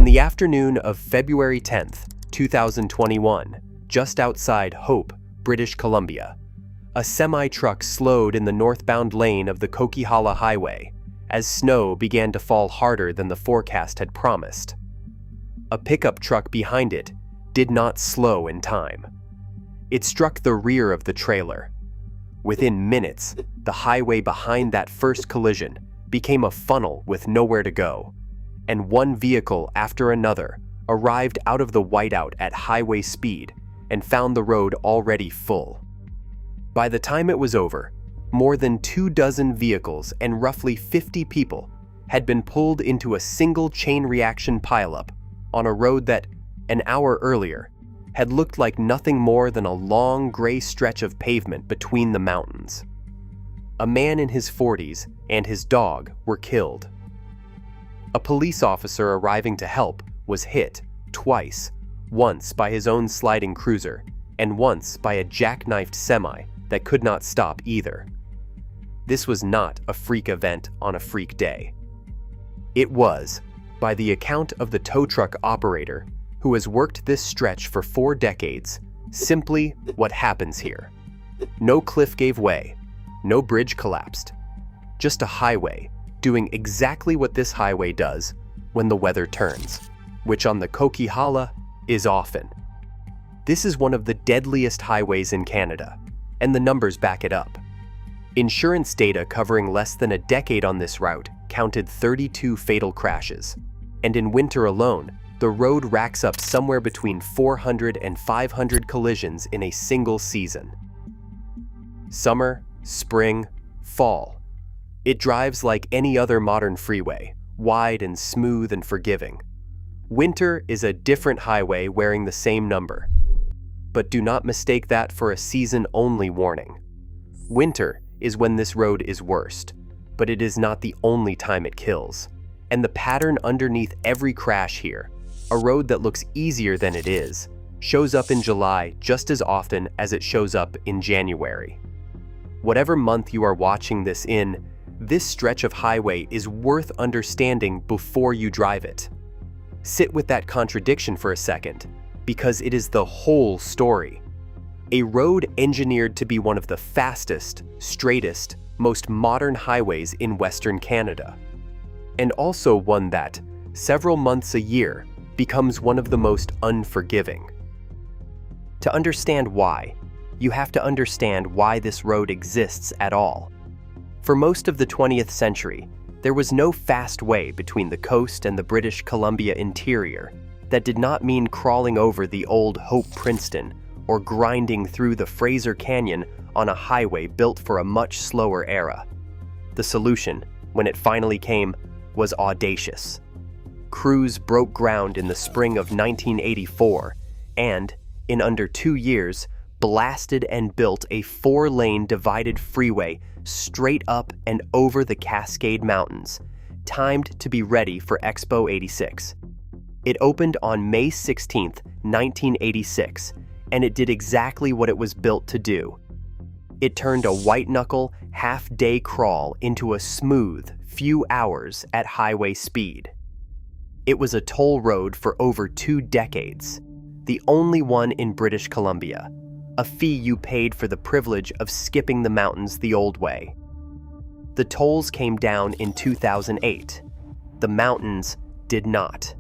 On the afternoon of February 10th, 2021, just outside Hope, British Columbia, a semi-truck slowed in the northbound lane of the Coquihalla Highway as snow began to fall harder than the forecast had promised. A pickup truck behind it did not slow in time. It struck the rear of the trailer. Within minutes, the highway behind that first collision became a funnel with nowhere to go, and one vehicle after another arrived out of the whiteout at highway speed and found the road already full. By the time it was over, more than 24 vehicles and roughly 50 people had been pulled into a single chain reaction pileup on a road that, an hour earlier, had looked like nothing more than a long gray stretch of pavement between the mountains. A man in his 40s and his dog were killed. A police officer arriving to help was hit twice, once by his own sliding cruiser and once by a jackknifed semi that could not stop either. This was not a freak event on a freak day. It was, by the account of the tow truck operator who has worked this stretch for 4 decades, simply what happens here. No cliff gave way, no bridge collapsed, just a highway doing exactly what this highway does when the weather turns, which on the Coquihalla is often. This is one of the deadliest highways in Canada, and the numbers back it up. Insurance data covering less than a decade on this route counted 32 fatal crashes, and in winter alone, the road racks up somewhere between 400 and 500 collisions in a single season. Summer, spring, fall. It drives like any other modern freeway, wide and smooth and forgiving. Winter is a different highway wearing the same number. But do not mistake that for a season-only warning. Winter is when this road is worst, but it is not the only time it kills. And the pattern underneath every crash here, a road that looks easier than it is, shows up in July just as often as it shows up in January. Whatever month you are watching this in, this stretch of highway is worth understanding before you drive it. Sit with that contradiction for a second, because it is the whole story. A road engineered to be one of the fastest, straightest, most modern highways in Western Canada. And also one that, several months a year, becomes one of the most unforgiving. To understand why, you have to understand why this road exists at all. For most of the 20th century, there was no fast way between the coast and the British Columbia interior that did not mean crawling over the old Hope Princeton or grinding through the Fraser Canyon on a highway built for a much slower era. The solution, when it finally came, was audacious. Crews broke ground in the spring of 1984 and, in under 2 years, blasted and built a 4-lane divided freeway straight up and over the Cascade Mountains, timed to be ready for Expo 86. It opened on May 16, 1986, and it did exactly what it was built to do. It turned a white-knuckle, half-day crawl into a smooth few hours at highway speed. It was a toll road for over 2 decades, the only one in British Columbia, a fee you paid for the privilege of skipping the mountains the old way. The tolls came down in 2008. The mountains did not.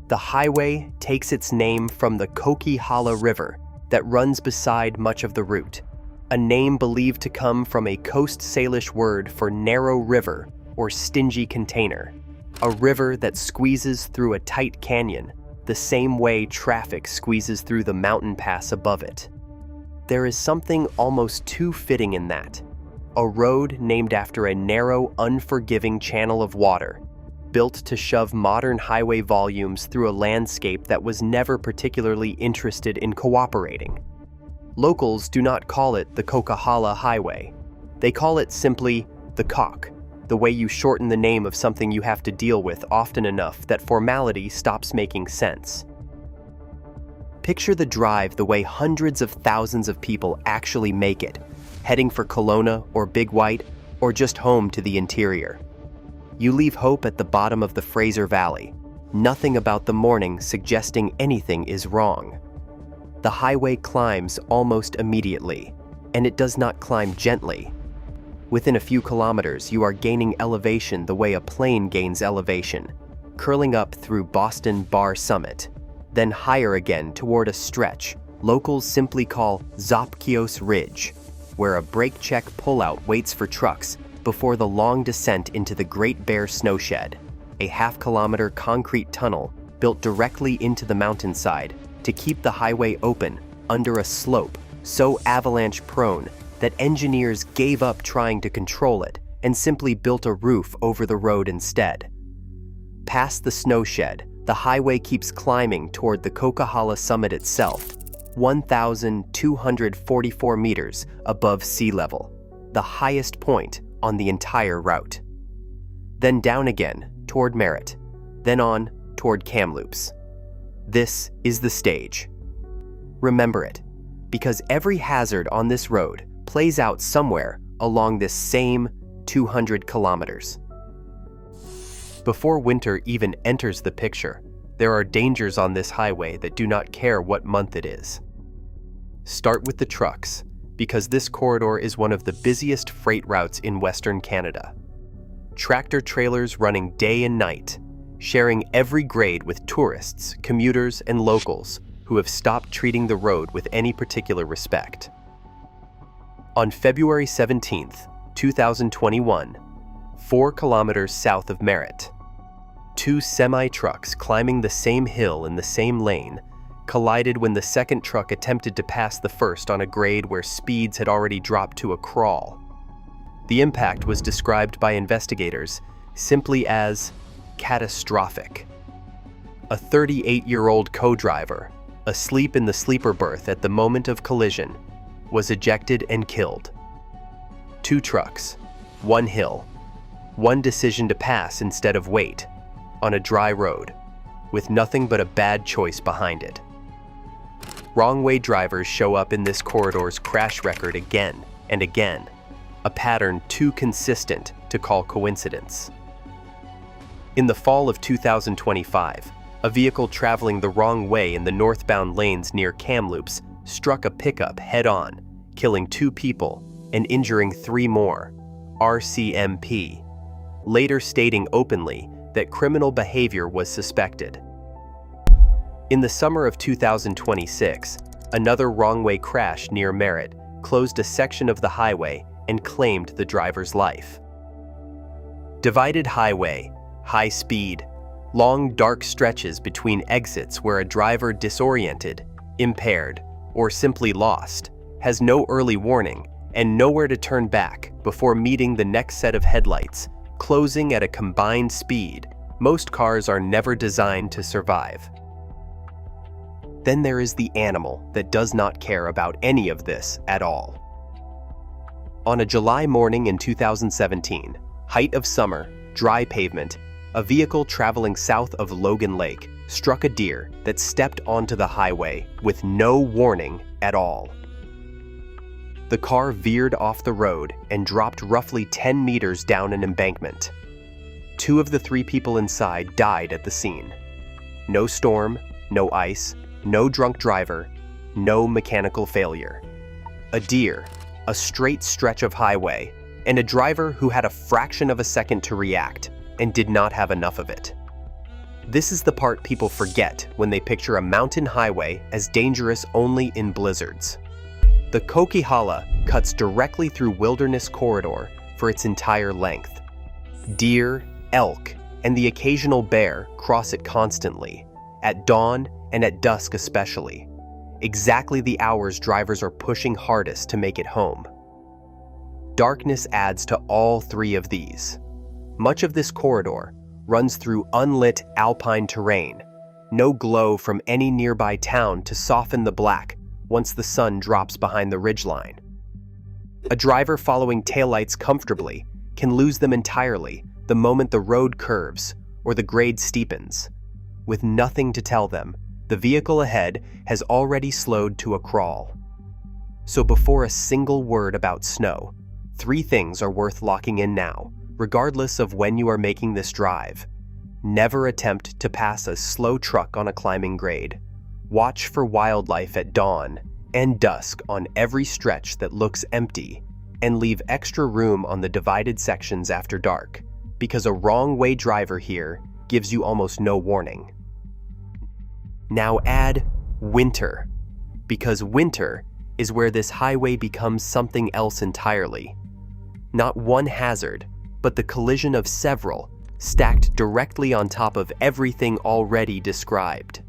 The highway takes its name from the Coquihalla River that runs beside much of the route, a name believed to come from a Coast Salish word for narrow river or stingy container, a river that squeezes through a tight canyon the same way traffic squeezes through the mountain pass above it. There is something almost too fitting in that, a road named after a narrow, unforgiving channel of water, built to shove modern highway volumes through a landscape that was never particularly interested in cooperating. Locals do not call it the Coquihalla Highway. They call it simply the Coq, the way you shorten the name of something you have to deal with often enough that formality stops making sense. Picture the drive the way hundreds of thousands of people actually make it, heading for Kelowna or Big White or just home to the interior. You leave Hope at the bottom of the Fraser Valley, nothing about the morning suggesting anything is wrong. The highway climbs almost immediately, and it does not climb gently. Within a few kilometers, you are gaining elevation the way a plane gains elevation, curling up through Boston Bar Summit, then higher again toward a stretch locals simply call Zopkios Ridge, where a brake check pullout waits for trucks before the long descent into the Great Bear Snowshed, a half-kilometer concrete tunnel built directly into the mountainside to keep the highway open under a slope so avalanche-prone that engineers gave up trying to control it and simply built a roof over the road instead. Past the snowshed, the highway keeps climbing toward the Coquihalla Summit itself, 1,244 meters above sea level, the highest point on the entire route. Then down again toward Merritt, then on toward Kamloops. This is the stage. Remember it, because every hazard on this road plays out somewhere along this same 200 kilometers. Before winter even enters the picture, there are dangers on this highway that do not care what month it is. Start with the trucks, because this corridor is one of the busiest freight routes in Western Canada. Tractor trailers running day and night, sharing every grade with tourists, commuters, and locals who have stopped treating the road with any particular respect. On February 17th, 2021, 4 kilometers south of Merritt, 2 semi-trucks climbing the same hill in the same lane collided when the second truck attempted to pass the first on a grade where speeds had already dropped to a crawl. The impact was described by investigators simply as catastrophic. A 38-year-old co-driver, asleep in the sleeper berth at the moment of collision, was ejected and killed. 2 trucks, 1 hill, 1 decision to pass instead of wait, on a dry road, with nothing but a bad choice behind it. Wrong-way drivers show up in this corridor's crash record again and again, a pattern too consistent to call coincidence. In the fall of 2025, a vehicle traveling the wrong way in the northbound lanes near Kamloops struck a pickup head-on, killing 2 people and injuring 3 more, RCMP, later stating openly that criminal behavior was suspected. In the summer of 2026, another wrong-way crash near Merritt closed a section of the highway and claimed the driver's life. Divided highway, high speed, long dark stretches between exits where a driver disoriented, impaired, or simply lost has no early warning and nowhere to turn back before meeting the next set of headlights, closing at a combined speed most cars are never designed to survive. Then there is the animal that does not care about any of this at all. On a July morning in 2017, height of summer, dry pavement, a vehicle traveling south of Logan Lake struck a deer that stepped onto the highway with no warning at all. The car veered off the road and dropped roughly 10 meters down an embankment. 2 of the 3 people inside died at the scene. No storm, no ice, no drunk driver, no mechanical failure. A deer, a straight stretch of highway, and a driver who had a fraction of a second to react and did not have enough of it. This is the part people forget when they picture a mountain highway as dangerous only in blizzards. The Coquihalla cuts directly through Wilderness Corridor for its entire length. Deer, elk, and the occasional bear cross it constantly, at dawn and at dusk especially, exactly the hours drivers are pushing hardest to make it home. Darkness adds to all 3 of these. Much of this corridor runs through unlit alpine terrain, no glow from any nearby town to soften the black once the sun drops behind the ridgeline. A driver following taillights comfortably can lose them entirely the moment the road curves or the grade steepens. With nothing to tell them, the vehicle ahead has already slowed to a crawl. So before a single word about snow, 3 things are worth locking in now, regardless of when you are making this drive. Never attempt to pass a slow truck on a climbing grade. Watch for wildlife at dawn and dusk on every stretch that looks empty, and leave extra room on the divided sections after dark, because a wrong-way driver here gives you almost no warning. Now add winter, because winter is where this highway becomes something else entirely. Not one hazard, but the collision of several, stacked directly on top of everything already described.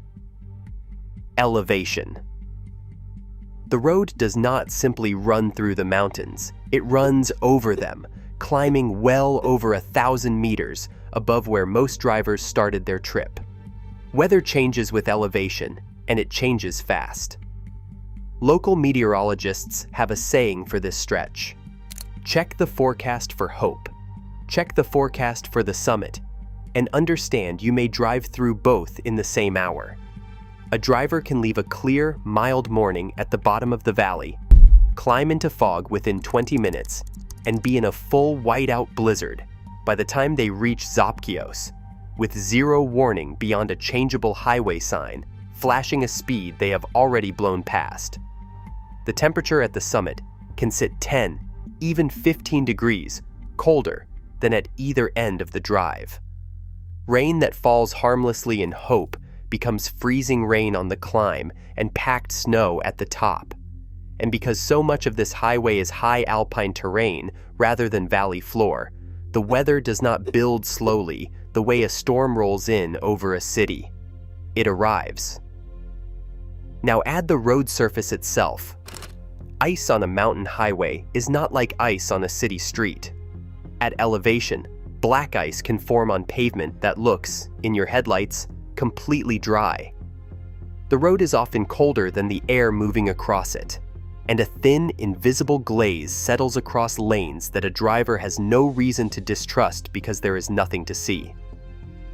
Elevation. The road does not simply run through the mountains, it runs over them, climbing well over 1,000 meters above where most drivers started their trip. Weather changes with elevation, and it changes fast. Local meteorologists have a saying for this stretch. Check the forecast for Hope. Check the forecast for the summit, and understand you may drive through both in the same hour. A driver can leave a clear, mild morning at the bottom of the valley, climb into fog within 20 minutes, and be in a full whiteout blizzard by the time they reach Zopkios, with zero warning beyond a changeable highway sign, flashing a speed they have already blown past. The temperature at the summit can sit 10, even 15 degrees colder than at either end of the drive. Rain that falls harmlessly in Hope becomes freezing rain on the climb and packed snow at the top. And because so much of this highway is high alpine terrain rather than valley floor, the weather does not build slowly the way a storm rolls in over a city. It arrives. Now add the road surface itself. Ice on a mountain highway is not like ice on a city street. At elevation, black ice can form on pavement that looks, in your headlights, completely dry. The road is often colder than the air moving across it, and a thin, invisible glaze settles across lanes that a driver has no reason to distrust because there is nothing to see.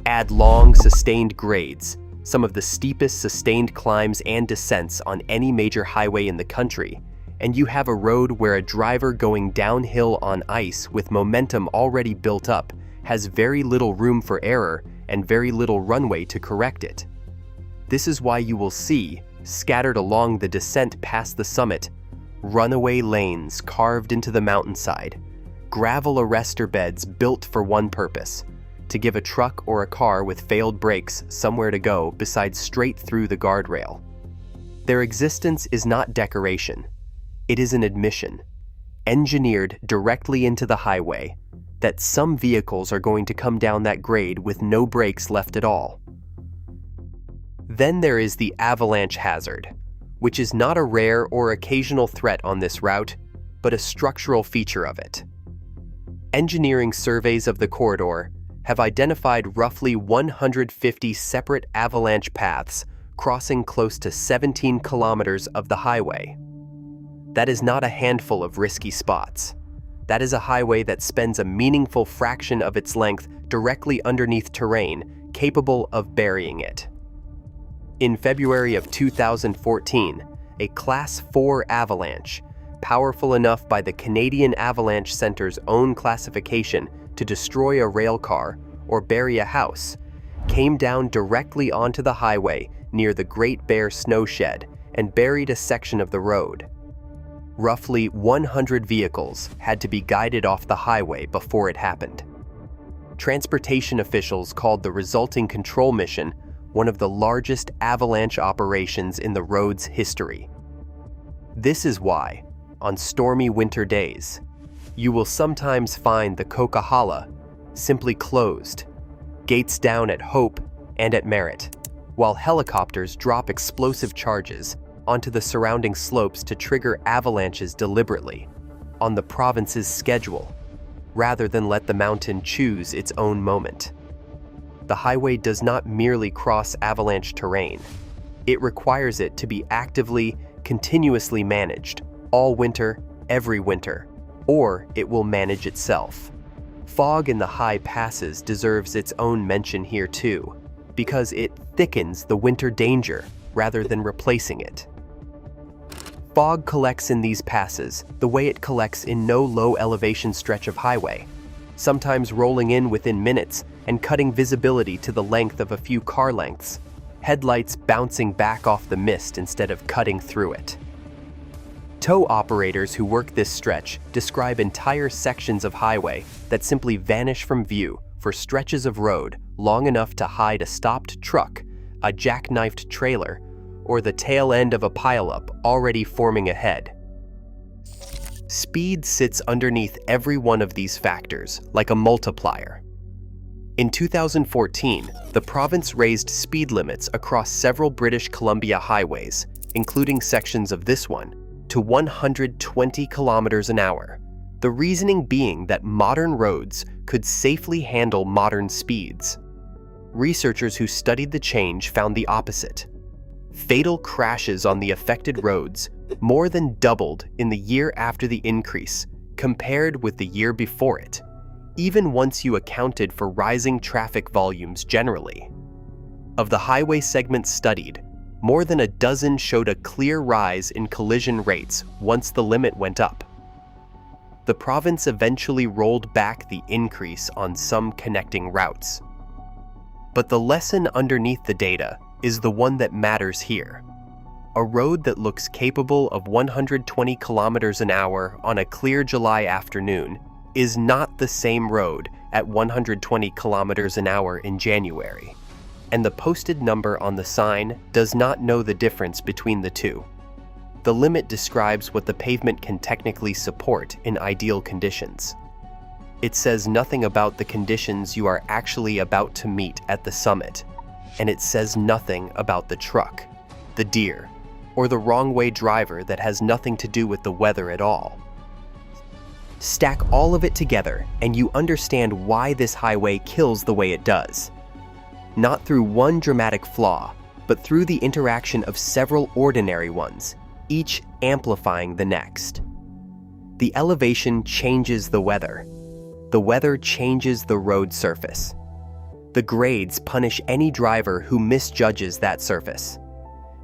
Add long, sustained grades, some of the steepest sustained climbs and descents on any major highway in the country, and you have a road where a driver going downhill on ice with momentum already built up has very little room for error and very little runway to correct it. This is why you will see, scattered along the descent past the summit, runaway lanes carved into the mountainside, gravel arrestor beds built for one purpose, to give a truck or a car with failed brakes somewhere to go besides straight through the guardrail. Their existence is not decoration. It is an admission, engineered directly into the highway, that some vehicles are going to come down that grade with no brakes left at all. Then there is the avalanche hazard, which is not a rare or occasional threat on this route, but a structural feature of it. Engineering surveys of the corridor have identified roughly 150 separate avalanche paths crossing close to 17 kilometers of the highway. That is not a handful of risky spots. That is a highway that spends a meaningful fraction of its length directly underneath terrain capable of burying it. In February of 2014, a Class 4 avalanche, powerful enough by the Canadian Avalanche Center's own classification to destroy a rail car or bury a house, came down directly onto the highway near the Great Bear Snowshed and buried a section of the road. Roughly 100 vehicles had to be guided off the highway before it happened. Transportation officials called the resulting control mission one of the largest avalanche operations in the road's history. This is why, on stormy winter days, you will sometimes find the Coquihalla simply closed, gates down at Hope and at Merritt, while helicopters drop explosive charges onto the surrounding slopes to trigger avalanches deliberately, on the province's schedule, rather than let the mountain choose its own moment. The highway does not merely cross avalanche terrain. It requires it to be actively, continuously managed, all winter, every winter, or it will manage itself. Fog in the high passes deserves its own mention here too, because it thickens the winter danger rather than replacing it. Fog collects in these passes the way it collects in no low elevation stretch of highway, sometimes rolling in within minutes and cutting visibility to the length of a few car lengths, headlights bouncing back off the mist instead of cutting through it. Tow operators who work this stretch describe entire sections of highway that simply vanish from view for stretches of road long enough to hide a stopped truck, a jackknifed trailer, or the tail end of a pileup already forming ahead. Speed sits underneath every one of these factors like a multiplier. In 2014, the province raised speed limits across several British Columbia highways, including sections of this one, to 120 kilometers an hour, the reasoning being that modern roads could safely handle modern speeds. Researchers who studied the change found the opposite. Fatal crashes on the affected roads more than doubled in the year after the increase compared with the year before it, even once you accounted for rising traffic volumes generally. Of the highway segments studied, more than a dozen showed a clear rise in collision rates once the limit went up. The province eventually rolled back the increase on some connecting routes. But the lesson underneath the data is the one that matters here. A road that looks capable of 120 kilometers an hour on a clear July afternoon is not the same road at 120 kilometers an hour in January. And the posted number on the sign does not know the difference between the two. The limit describes what the pavement can technically support in ideal conditions. It says nothing about the conditions you are actually about to meet at the summit, and it says nothing about the truck, the deer, or the wrong-way driver that has nothing to do with the weather at all. Stack all of it together and you understand why this highway kills the way it does. Not through one dramatic flaw, but through the interaction of several ordinary ones, each amplifying the next. The elevation changes the weather. The weather changes the road surface. The grades punish any driver who misjudges that surface.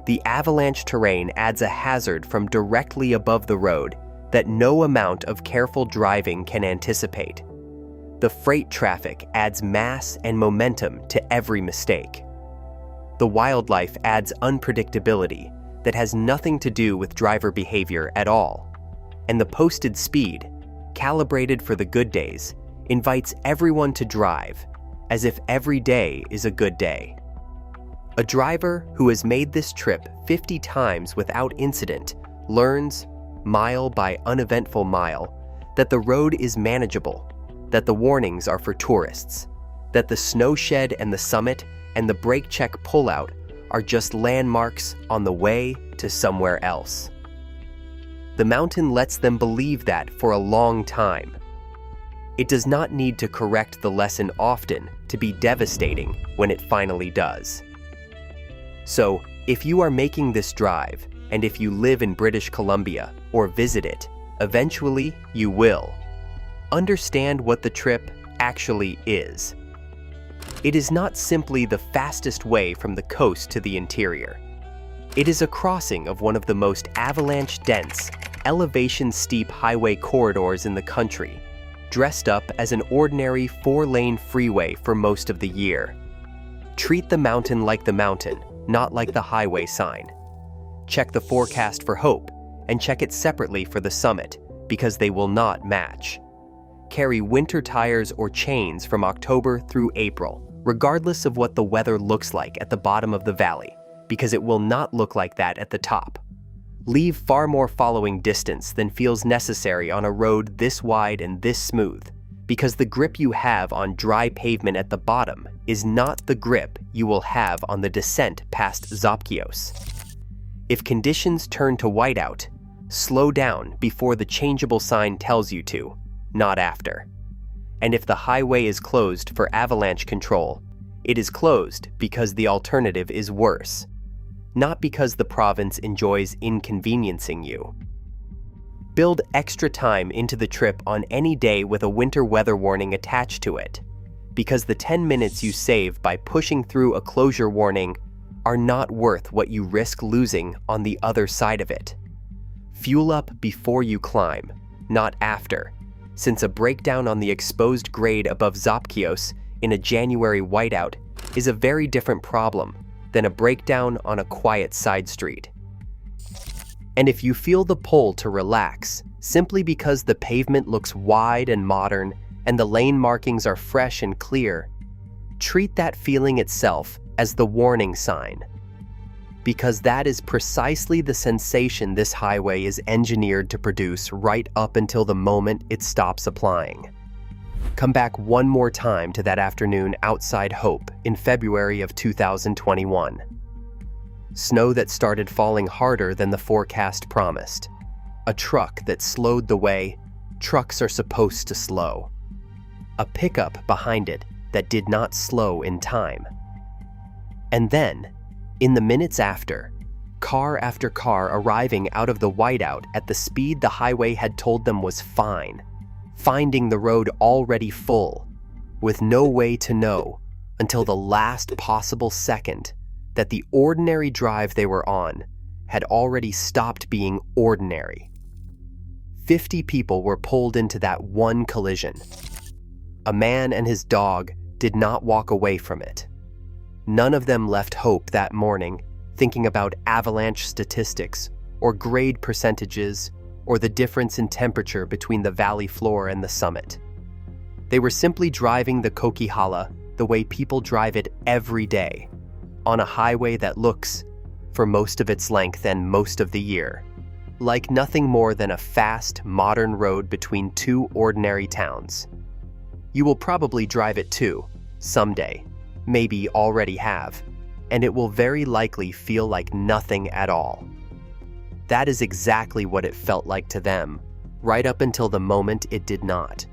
The avalanche terrain adds a hazard from directly above the road that no amount of careful driving can anticipate. The freight traffic adds mass and momentum to every mistake. The wildlife adds unpredictability that has nothing to do with driver behavior at all. And the posted speed, calibrated for the good days, invites everyone to drive, as if every day is a good day. A driver who has made this trip 50 times without incident learns, mile by uneventful mile, that the road is manageable, that the warnings are for tourists, that the snowshed and the summit and the brake check pullout are just landmarks on the way to somewhere else. The mountain lets them believe that for a long time. It does not need to correct the lesson often to be devastating when it finally does. So, if you are making this drive, and if you live in British Columbia or visit it, eventually you will. Understand what the trip actually is. It is not simply the fastest way from the coast to the interior. It is a crossing of one of the most avalanche-dense, elevation-steep highway corridors in the country, dressed up as an ordinary 4-lane freeway for most of the year. Treat the mountain like the mountain, not like the highway sign. Check the forecast for Hope, and check it separately for the summit, because they will not match. Carry winter tires or chains from October through April, regardless of what the weather looks like at the bottom of the valley, because it will not look like that at the top. Leave far more following distance than feels necessary on a road this wide and this smooth, because the grip you have on dry pavement at the bottom is not the grip you will have on the descent past Zopkios. If conditions turn to whiteout, slow down before the changeable sign tells you to, not after. And if the highway is closed for avalanche control, it is closed because the alternative is worse, not because the province enjoys inconveniencing you. Build extra time into the trip on any day with a winter weather warning attached to it, because the 10 minutes you save by pushing through a closure warning are not worth what you risk losing on the other side of it. Fuel up before you climb, not after, since a breakdown on the exposed grade above Zopkios in a January whiteout is a very different problem than a breakdown on a quiet side street. And if you feel the pull to relax simply because the pavement looks wide and modern and the lane markings are fresh and clear, treat that feeling itself as the warning sign, because that is precisely the sensation this highway is engineered to produce right up until the moment it stops applying. Come back one more time to that afternoon outside Hope in February of 2021. Snow that started falling harder than the forecast promised. A truck that slowed the way trucks are supposed to slow. A pickup behind it that did not slow in time. And then, in the minutes after car arriving out of the whiteout at the speed the highway had told them was fine, finding the road already full, with no way to know until the last possible second that the ordinary drive they were on had already stopped being ordinary. 50 people were pulled into that one collision. A man and his dog did not walk away from it. None of them left Hope that morning thinking about avalanche statistics or grade percentages or the difference in temperature between the valley floor and the summit. They were simply driving the Coquihalla the way people drive it every day, on a highway that looks, for most of its length and most of the year, like nothing more than a fast, modern road between two ordinary towns. You will probably drive it too, someday, maybe already have, and it will very likely feel like nothing at all. That is exactly what it felt like to them, right up until the moment it did not.